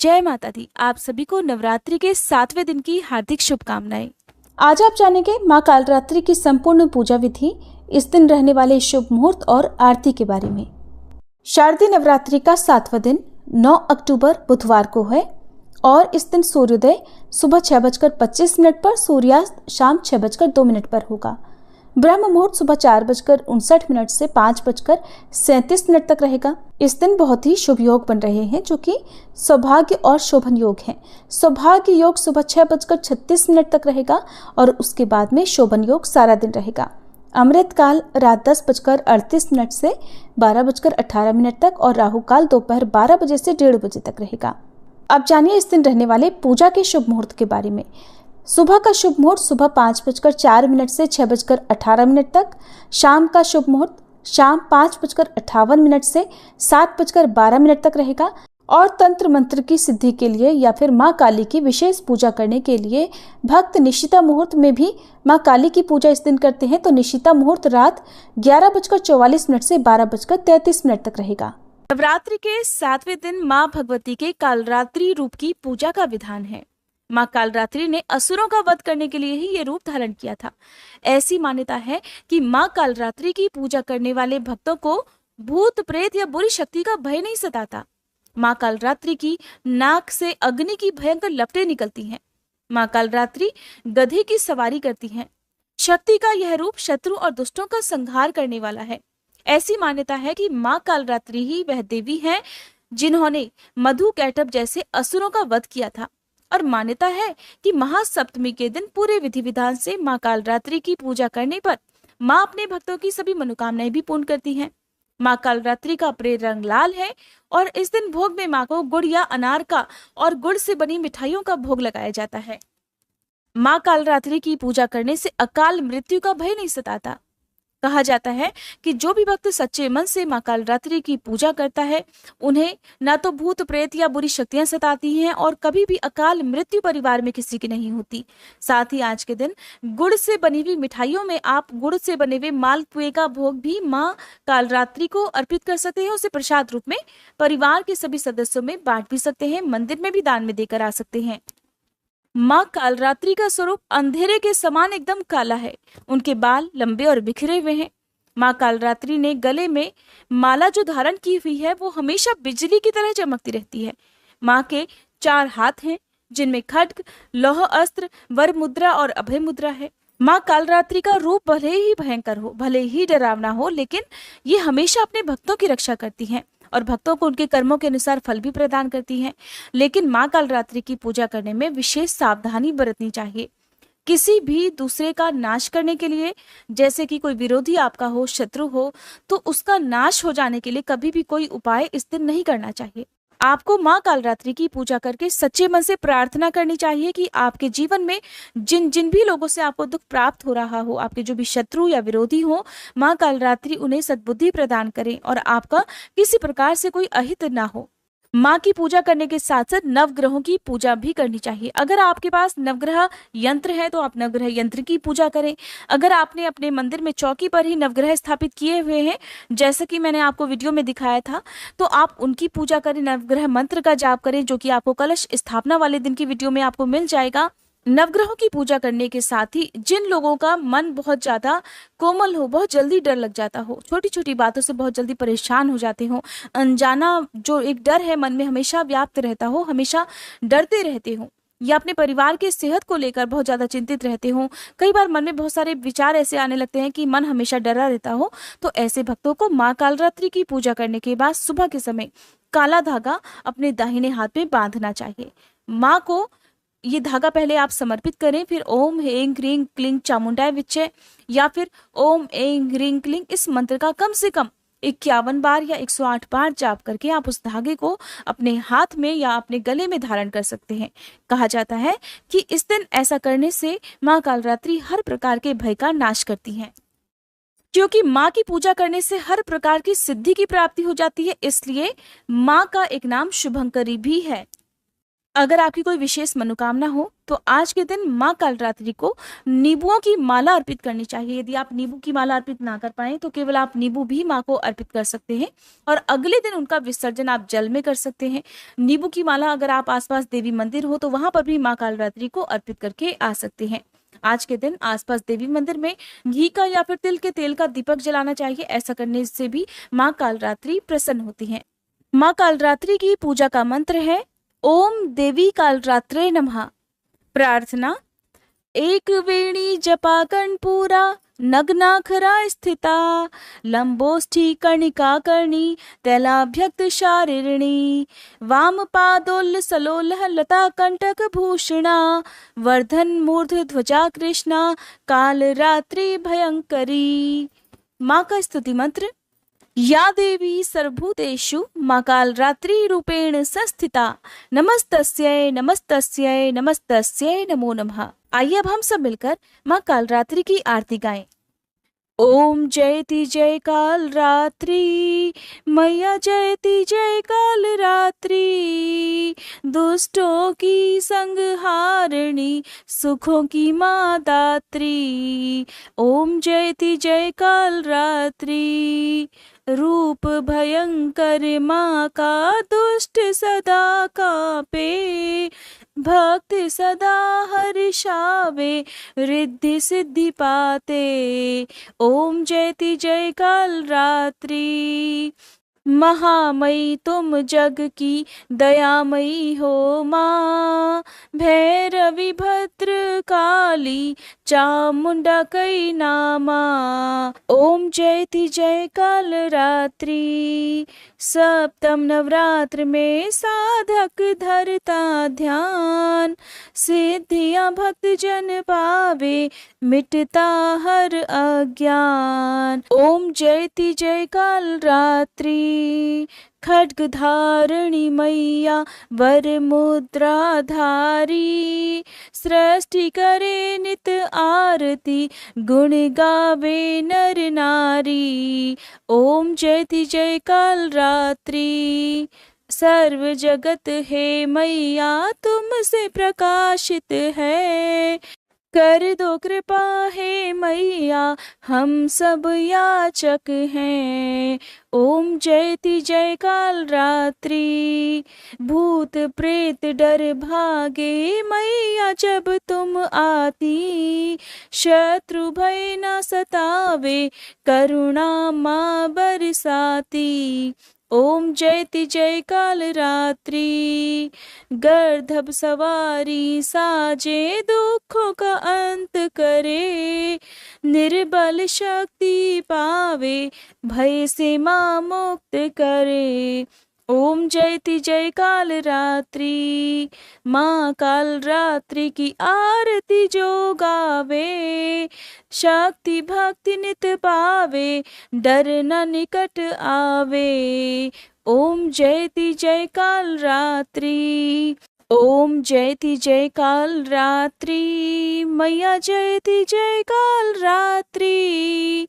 जय माता दी। आप सभी को नवरात्रि के 7वें दिन की हार्दिक शुभकामनाएं। आज आप जानेंगे मां कालरात्रि की संपूर्ण पूजा विधि, इस दिन रहने वाले शुभ मुहूर्त और आरती के बारे में। शारदीय नवरात्रि का 7वां दिन 9 अक्टूबर बुधवार को है और इस दिन सूर्योदय सुबह 6:25 पर, सूर्यास्त शाम 6:02 पर होगा। ब्रह्म मुहूर्त सुबह 4:59 से 5:37 तक रहेगा। इस दिन बहुत ही शुभ योग बन रहे हैं, जो कि सौभाग्य और शोभन योग हैं। सौभाग्य योग सुबह 6:36 तक रहेगा और उसके बाद में शोभन योग सारा दिन रहेगा। अमृत काल रात 10:38 से 12:18 तक और राहु काल दोपहर 12 बजे से 1:30 बजे तक रहेगा। अब जानिए इस दिन रहने वाले पूजा के शुभ मुहूर्त के बारे में। सुबह का शुभ मुहूर्त सुबह 5:04 से 6:18 तक, शाम का शुभ मुहूर्त शाम 5:58 से 7:12 तक रहेगा। और तंत्र मंत्र की सिद्धि के लिए या फिर माँ काली की विशेष पूजा करने के लिए भक्त निशिता मुहूर्त में भी माँ काली की पूजा इस दिन करते हैं, तो निशिता मुहूर्त रात 11:44 से 12:33 तक रहेगा। नवरात्रि के 7वें दिन माँ भगवती के कालरात्रि रूप की पूजा का विधान है। माँ कालरात्रि ने असुरों का वध करने के लिए ही ये रूप धारण किया था। ऐसी मान्यता है कि माँ कालरात्रि की पूजा करने वाले भक्तों को भूत प्रेत या बुरी शक्ति का भय नहीं सताता। माँ कालरात्रि की नाक से अग्नि की भयंकर लपटें निकलती हैं। माँ कालरात्रि गधे की सवारी करती हैं। शक्ति का यह रूप शत्रु और दुष्टों का संहार करने वाला है। ऐसी मान्यता है कि माँ कालरात्रि ही वह देवी है जिन्होंने मधु कैटभ जैसे असुरों का वध किया था। और मान्यता है कि महासप्तमी के दिन पूरे विधि विधान से माँ कालरात्रि की पूजा करने पर माँ अपने भक्तों की सभी मनोकामनाएं भी पूर्ण करती हैं। माँ कालरात्रि का प्रेम रंग लाल है और इस दिन भोग में माँ को गुड़ या अनार का और गुड़ से बनी मिठाइयों का भोग लगाया जाता है। माँ कालरात्रि की पूजा करने से अकाल मृत्यु का भय नहीं सताता। कहा जाता है कि जो भी भक्त सच्चे मन से माँ कालरात्रि की पूजा करता है, उन्हें ना तो भूत प्रेत या बुरी शक्तियां सताती हैं और कभी भी अकाल मृत्यु परिवार में किसी की नहीं होती। साथ ही आज के दिन गुड़ से बनी हुई मिठाइयों में आप गुड़ से बने हुए मालपुए का भोग भी माँ कालरात्रि को अर्पित कर सकते हैं। उसे प्रसाद रूप में परिवार के सभी सदस्यों में बांट भी सकते हैं, मंदिर में भी दान में देकर आ सकते हैं। माँ कालरात्रि का स्वरूप अंधेरे के समान एकदम काला है। उनके बाल लंबे और बिखरे हुए हैं। माँ कालरात्रि ने गले में माला जो धारण की हुई है वो हमेशा बिजली की तरह चमकती रहती है। माँ के 4 हाथ हैं, जिनमें खड्ग, लौह अस्त्र, वर मुद्रा और अभय मुद्रा है। माँ कालरात्रि का रूप भले ही भयंकर हो, भले ही डरावना हो, लेकिन ये हमेशा अपने भक्तों की रक्षा करती हैं और भक्तों को उनके कर्मों के अनुसार फल भी प्रदान करती हैं। लेकिन माँ कालरात्रि की पूजा करने में विशेष सावधानी बरतनी चाहिए। किसी भी दूसरे का नाश करने के लिए, जैसे कि कोई विरोधी आपका हो, शत्रु हो, तो उसका नाश हो जाने के लिए कभी भी कोई उपाय इस दिन नहीं करना चाहिए। आपको माँ कालरात्रि की पूजा करके सच्चे मन से प्रार्थना करनी चाहिए कि आपके जीवन में जिन जिन भी लोगों से आपको दुख प्राप्त हो रहा हो, आपके जो भी शत्रु या विरोधी हो, माँ कालरात्रि उन्हें सद्बुद्धि प्रदान करें और आपका किसी प्रकार से कोई अहित ना हो। माँ की पूजा करने के साथ साथ नवग्रहों की पूजा भी करनी चाहिए। अगर आपके पास नवग्रह यंत्र है तो आप नवग्रह यंत्र की पूजा करें। अगर आपने अपने मंदिर में चौकी पर ही नवग्रह स्थापित किए हुए हैं, जैसे कि मैंने आपको वीडियो में दिखाया था, तो आप उनकी पूजा करें, नवग्रह मंत्र का जाप करें, जो कि आपको कलश स्थापना वाले दिन की वीडियो में आपको मिल जाएगा। नवग्रहों की पूजा करने के साथ ही जिन लोगों का मन बहुत ज्यादा कोमल हो, बहुत जल्दी डर लग जाता हो, छोटी छोटी बातों से बहुत जल्दी परेशान हो जाते हो, अनजाना जो एक डर है मन में हमेशा व्याप्त रहता हो, हमेशा डरते रहते हो, या अपने परिवार के सेहत को लेकर बहुत ज्यादा चिंतित रहते हो, कई बार मन में बहुत सारे विचार ऐसे आने लगते हैं कि मन हमेशा डरा रहता हो, तो ऐसे भक्तों को माँ कालरात्रि की पूजा करने के बाद सुबह के समय काला धागा अपने दाहिने हाथ में बांधना चाहिए। माँ को ये धागा पहले आप समर्पित करें, फिर ओम ह्रीं क्लीं क्लीं चामुंडाय विच्चे या फिर ओम ऐं ह्रीं क्लीं इस मंत्र का कम से कम 51 बार या 108 बार जाप करके आप उस धागे को अपने हाथ में या अपने गले में धारण कर सकते हैं। कहा जाता है कि इस दिन ऐसा करने से माँ कालरात्रि हर प्रकार के भय का नाश करती हैं। क्योंकि माँ की पूजा करने से हर प्रकार की सिद्धि की प्राप्ति हो जाती है, इसलिए माँ का एक नाम शुभंकरी भी है। अगर आपकी कोई विशेष मनोकामना हो तो आज के दिन माँ कालरात्रि को नींबुओं की माला अर्पित करनी चाहिए। यदि आप नींबू की माला अर्पित ना कर पाए तो केवल आप नींबू भी माँ को अर्पित कर सकते हैं और अगले दिन उनका विसर्जन आप जल में कर सकते हैं। नींबू की माला अगर आप आसपास देवी मंदिर हो तो वहां पर भी माँ कालरात्रि को अर्पित करके आ सकते हैं। आज के दिन आसपास देवी मंदिर में घी का या फिर तिल के तेल का दीपक जलाना चाहिए। ऐसा करने से भी माँ कालरात्रि प्रसन्न होती है। माँ कालरात्रि की पूजा का मंत्र है ओम देवी कालरात्रे नमः। प्रार्थना, एक वेणी जपा कर्णपूरा नग्नाखरा स्थिता लंबोष्ठी कर्णिका कर्णी तैलाभ्यक्त शारीरिणी वाम पादोल्ल सलोलह लता कंटक भूषणा वर्धन मूर्ध ध्वजा कृष्णा कालरात्रि भयंकरी। माँ का स्तुति मंत्र, या देवी सर्वभूतेषु माँ कालरात्रि रूपेण संस्थिता नमस्तस्यै नमस्तस्यै नमस्तस्यै नमो नमः। आइए अब हम सब मिलकर माँ कालरात्रि की आरती गाएं। ओम जयति जय कालरात्रि मैया जयति जय कालरात्रि दुष्टों की संहारिणी सुखों की माँ दात्री। ओम जयति जय कालरात्रि रूप भयंकर माँ का दुष्ट सदा कापे भक्त सदा हर्षावे रिद्धि सिद्धि पाते। ओम जयति जय कालरात्रि महामयी तुम जग की दयामयी हो माँ भैरवी भद्र काली चामुंडा कई नामा। ओम जयति जय कालरात्रि सप्तम नवरात्र में साधक धरता ध्यान सिद्धियां भक्त जन पावे मिटता हर अज्ञान। ओम जयति जय कालरात्रि खड्ग धारणी मैया वर मुद्रा धारी सृष्टि करे नित आरती गुण गावे नर नारी। ओम जयति जय कालरात्रि सर्व जगत है मैया तुमसे प्रकाशित है कर दो कृपा है मैया हम सब याचक हैं। ओम जयति जय कालरात्रि भूत प्रेत डर भागे मैया जब तुम आती शत्रु भय न सतावे करुणा माँ बरसाती। ओम जयति जय कालरात्रि गर्दभ सवारी साजे दुखों का अंत करे निर्बल शक्ति पावे भय से माँ मुक्त करे। ओम जयति जय कालरात्रि माँ कालरात्रि की आरती जो गावे शक्ति भक्ति नित पावे डर न निकट आवे। ओम जयति जय कालरात्रि ओम जयति जय कालरात्रि मैया जयति जय कालरात्रि